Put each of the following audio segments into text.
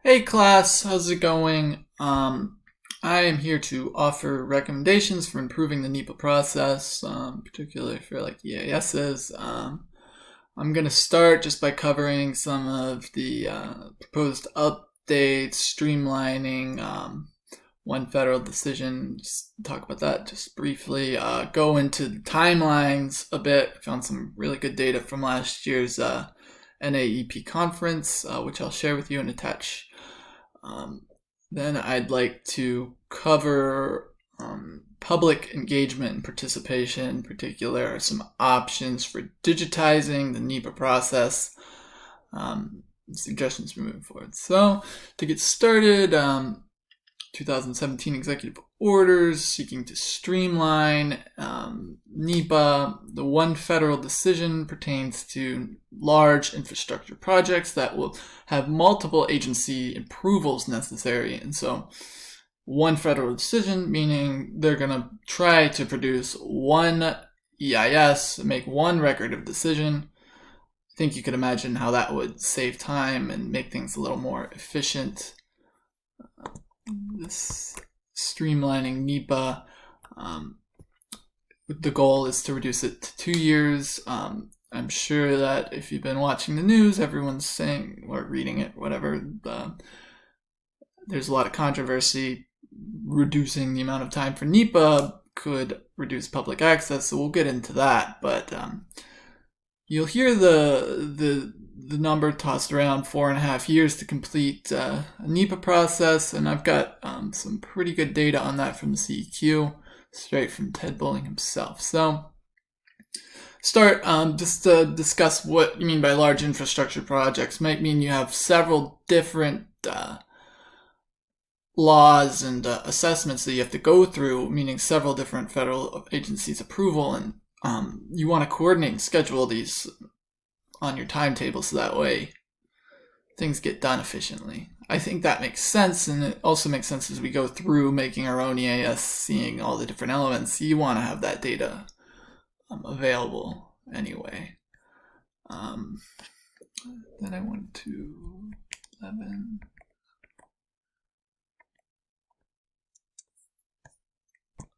Hey class, how's it going? I am here to offer recommendations for improving the NEPA process, particularly for like EASs. I'm going to start just by covering some of the proposed updates, streamlining, one federal decision, just talk about that just briefly, go into the timelines a bit. I found some really good data from last year's NAEP conference, which I'll share with you and attach. Then I'd like to cover public engagement and participation, in particular, some options for digitizing the NEPA process, suggestions for moving forward. So, to get started, 2017 executive orders seeking to streamline NEPA. The one federal decision pertains to large infrastructure projects that will have multiple agency approvals necessary. And so one federal decision, meaning they're going to try to produce one EIS, make one record of decision. I think you could imagine how that would save time and make things a little more efficient. This streamlining NEPA, the goal is to reduce it to 2 years. I'm sure that if you've been watching the news, everyone's saying, or reading it, whatever, there's a lot of controversy. Reducing the amount of time for NEPA could reduce public access, so we'll get into that. But you'll hear the number tossed around 4.5 years to complete a NEPA process, and I've got some pretty good data on that from the CEQ, straight from Ted Bowling himself. So start just to discuss what you mean by large infrastructure projects. Might mean you have several different laws and assessments that you have to go through, meaning several different federal agencies' approval, and you want to coordinate and schedule these on your timetable so that way things get done efficiently. I think that makes sense, and it also makes sense as we go through making our own EAS, seeing all the different elements. You want to have that data available anyway. Then I went to 11.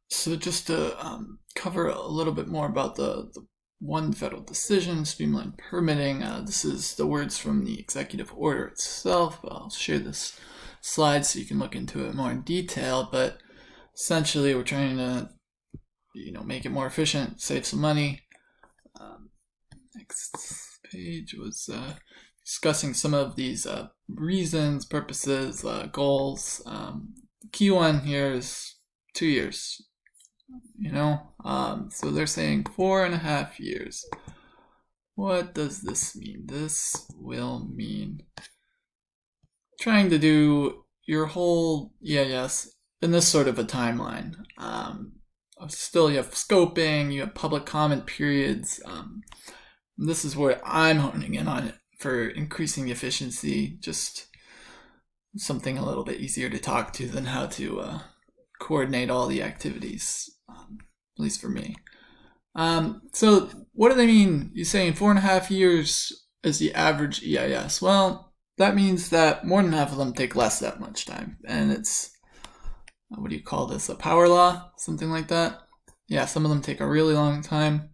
So just to cover a little bit more about the one federal decision, streamline permitting. This is the words from the executive order itself. I'll share this slide so you can look into it more in detail, but essentially we're trying to make it more efficient, save some money. Next page was discussing some of these reasons, purposes, goals. The key one here is 2 years. So they're saying 4.5 years. What does this mean? This will mean trying to do your whole EIS in this sort of a timeline. Still, you have scoping, you have public comment periods. This is where I'm honing in on it for increasing the efficiency, just something a little bit easier to talk to than how to coordinate all the activities, at least for me. So what do they mean? You're saying 4.5 years is the average EIS. Well, that means that more than half of them take less that much time. And it's, what do you call this, a power law? Something like that? Yeah, some of them take a really long time.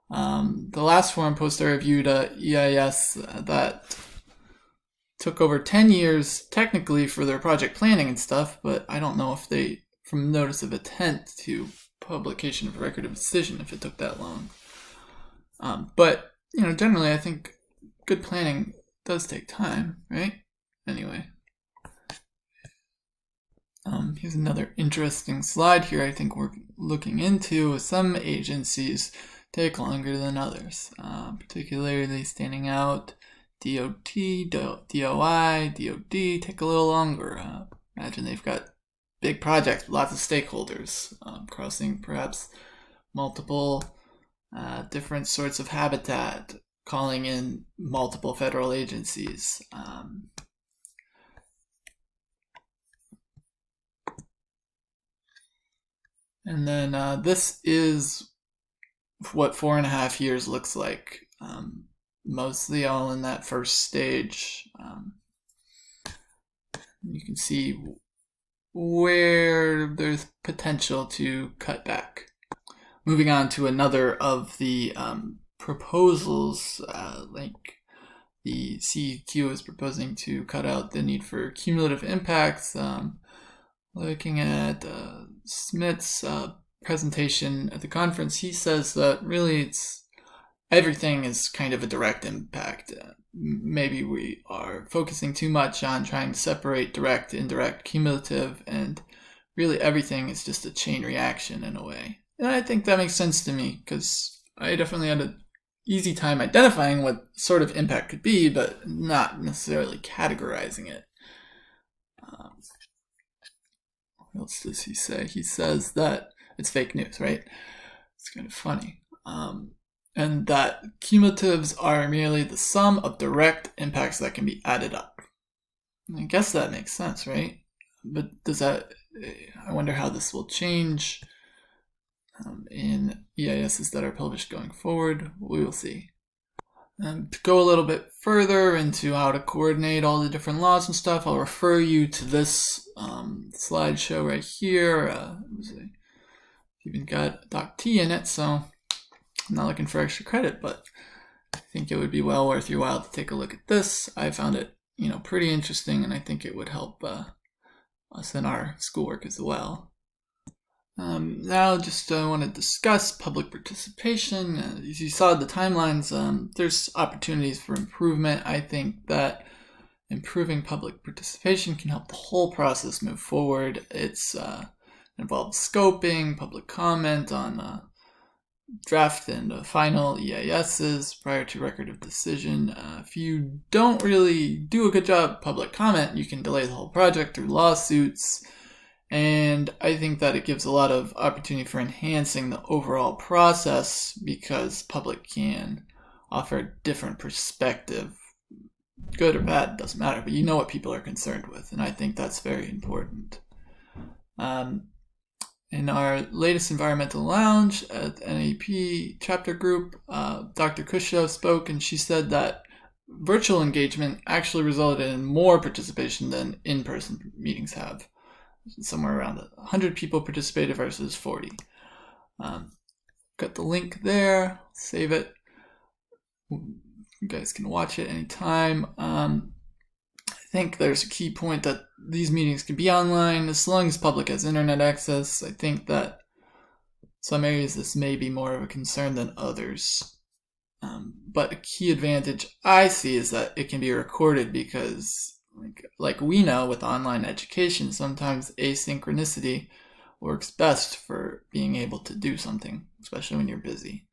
The last forum post I reviewed a EIS that took over 10 years technically for their project planning and stuff, but I don't know if they, from notice of intent to publication of record of decision, if it took that long. But generally I think good planning does take time, right? Anyway, here's another interesting slide here I think we're looking into. Some agencies take longer than others, particularly standing out. DOT, DOI, DOD take a little longer. Imagine they've got big projects, lots of stakeholders, crossing perhaps multiple different sorts of habitat, calling in multiple federal agencies. And then this is what 4.5 years looks like, mostly all in that first stage. you can see where there's potential to cut back. Moving on to another of the proposals, like the CEQ is proposing to cut out the need for cumulative impacts. Looking at Smith's presentation at the conference, he says that really everything is kind of a direct impact. Maybe we are focusing too much on trying to separate direct, indirect, cumulative, and really everything is just a chain reaction in a way. And I think that makes sense to me, because I definitely had an easy time identifying what sort of impact could be, but not necessarily categorizing it. What else does he say? He says that it's fake news, right? It's kind of funny. And that cumulatives are merely the sum of direct impacts that can be added up. I guess that makes sense, right? But I wonder how this will change in EISs that are published going forward. We will see. And to go a little bit further into how to coordinate all the different laws and stuff, I'll refer you to this slideshow right here. Even got Doc T in it, so I'm not looking for extra credit, but I think it would be well worth your while to take a look at this. I found it, pretty interesting, and I think it would help us in our schoolwork as well. Now, just want to discuss public participation. As you saw the timelines, there's opportunities for improvement. I think that improving public participation can help the whole process move forward. It involves scoping, public comment on draft and final EISs prior to record of decision. If you don't really do a good job public comment, you can delay the whole project through lawsuits. And I think that it gives a lot of opportunity for enhancing the overall process, because public can offer a different perspective. Good or bad, doesn't matter, but you know what people are concerned with, and I think that's very important. In our latest environmental lounge at NEPA chapter group, Dr. Kusho spoke, and she said that virtual engagement actually resulted in more participation than in-person meetings have. Somewhere around 100 people participated versus 40. Got the link there. Save it. You guys can watch it anytime. I think there's a key point that these meetings can be online as long as public has internet access. I think that some areas this may be more of a concern than others. But a key advantage I see is that it can be recorded, because like we know with online education, sometimes asynchronicity works best for being able to do something, especially when you're busy.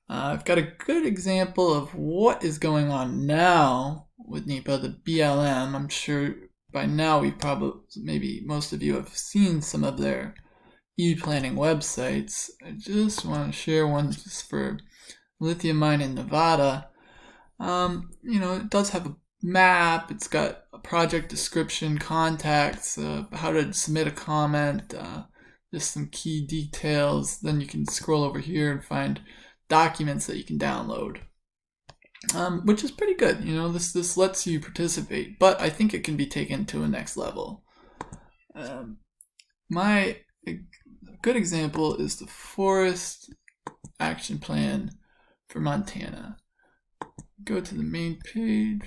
I've got a good example of what is going on now with NEPA, the BLM. I'm sure by now maybe most of you have seen some of their e-planning websites. I just want to share one just for lithium mine in Nevada. It does have a map, it's got a project description, contacts, how to submit a comment, just some key details. Then you can scroll over here and find documents that you can download, which is pretty good. This lets you participate, but I think it can be taken to a next level. My good example is the Forest Action Plan for Montana. Go to the main page,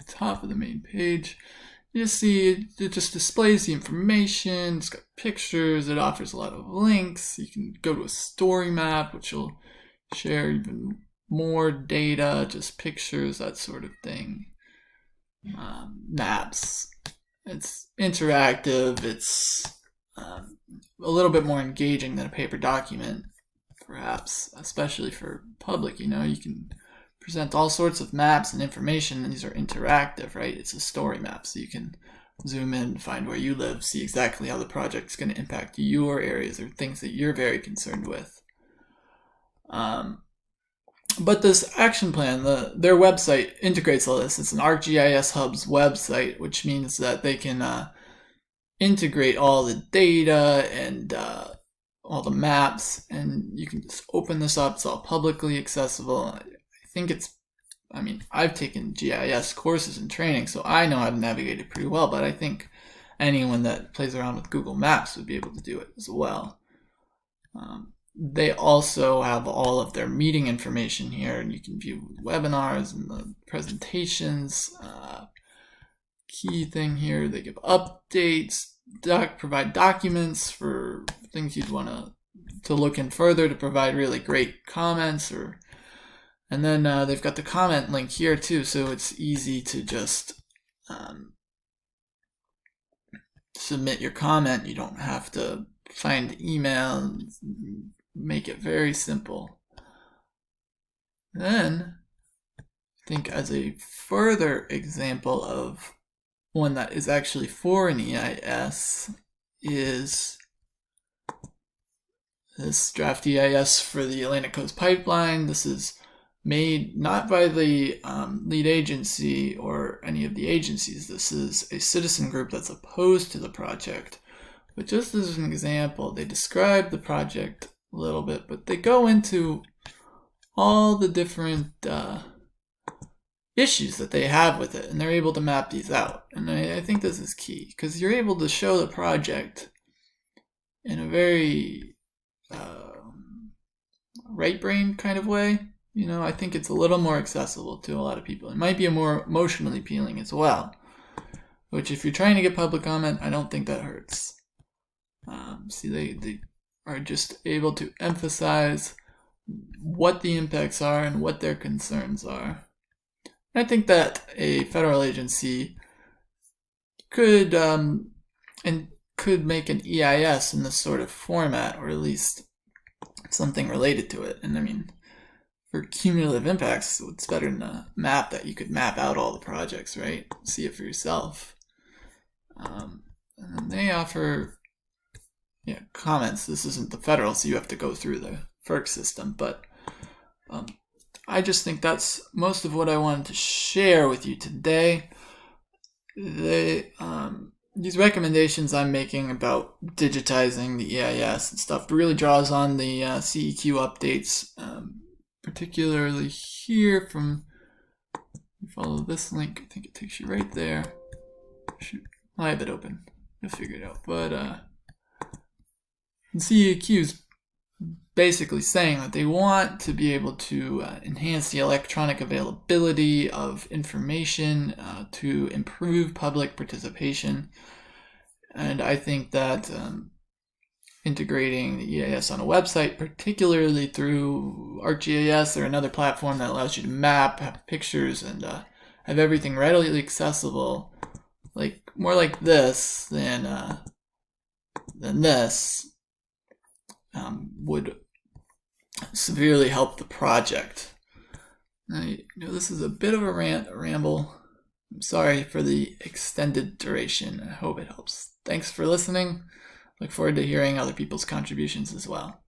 top of the main page. You see it just displays the information. It's got pictures. It offers a lot of links. You can go to a story map, which will share even more data, just pictures, that sort of thing. Maps. It's interactive. It's a little bit more engaging than a paper document, perhaps, especially for public. You can present all sorts of maps and information, and these are interactive, right? It's a story map, so you can zoom in, find where you live, see exactly how the project's going to impact your areas or things that you're very concerned with. But this action plan, their website integrates all this. It's an ArcGIS Hub's website, which means that they can integrate all the data and all the maps, and you can just open this up. It's all publicly accessible. I think it's I mean, I've taken GIS courses and training, so I know how to navigate it pretty well, but I think anyone that plays around with Google Maps would be able to do it as well. They also have all of their meeting information here, and you can view webinars and the presentations. Key thing here, they give updates, provide documents for things you'd want to look in further, to provide really great comments, and then they've got the comment link here too, so it's easy to just submit your comment. You don't have to find email and make it very simple. Then I think as a further example of one that is actually for an EIS is this draft EIS for the Atlantic Coast Pipeline. This is made not by the lead agency or any of the agencies. This is a citizen group that's opposed to the project. But just as an example, they describe the project a little bit, but they go into all the different issues that they have with it, and they're able to map these out. And I think this is key, because you're able to show the project in a very right brain kind of way. You know, I think it's a little more accessible to a lot of people. It might be more emotionally appealing as well, which if you're trying to get public comment, I don't think that hurts. See, they are just able to emphasize what the impacts are and what their concerns are. I think that a federal agency could make an EIS in this sort of format, or at least something related to it. And I mean, for cumulative impacts, it's better than a map that you could map out all the projects, right? See it for yourself. And then they offer comments. This isn't the federal, so you have to go through the FERC system, but I just think that's most of what I wanted to share with you today. These recommendations I'm making about digitizing the EIS and stuff really draws on the CEQ updates, particularly here from, you follow this link, I think it takes you right there. Shoot, I have it open. You'll figure it out. But CEQ is basically saying that they want to be able to enhance the electronic availability of information to improve public participation. And I think that integrating the EIS on a website, particularly through ArcGIS or another platform that allows you to map, have pictures, and have everything readily accessible, like more like this than this, would severely help the project. Now, this is a bit of a ramble. I'm sorry for the extended duration. I hope it helps. Thanks for listening. Look forward to hearing other people's contributions as well.